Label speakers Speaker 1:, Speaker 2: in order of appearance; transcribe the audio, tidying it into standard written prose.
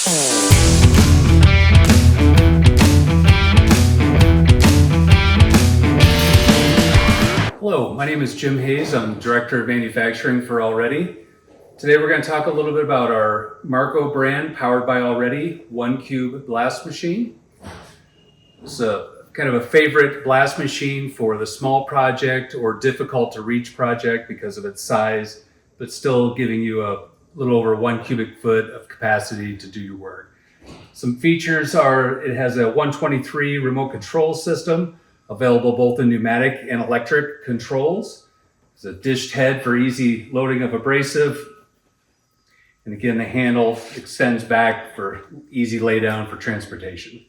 Speaker 1: Hello, my name is Jim Hayes. I'm Director of Manufacturing for Allredi. Today we're going to talk a little bit about our Marco brand powered by Allredi 1 cube blast machine. It's a kind of a favorite blast machine for the small project or difficult to reach project because of its size, but still giving you a little over 1 cubic foot of capacity to do your work. Some features are it has a 123 remote control system available both in pneumatic and electric controls. There's a dished head for easy loading of abrasive. And again, the handle extends back for easy laydown for transportation.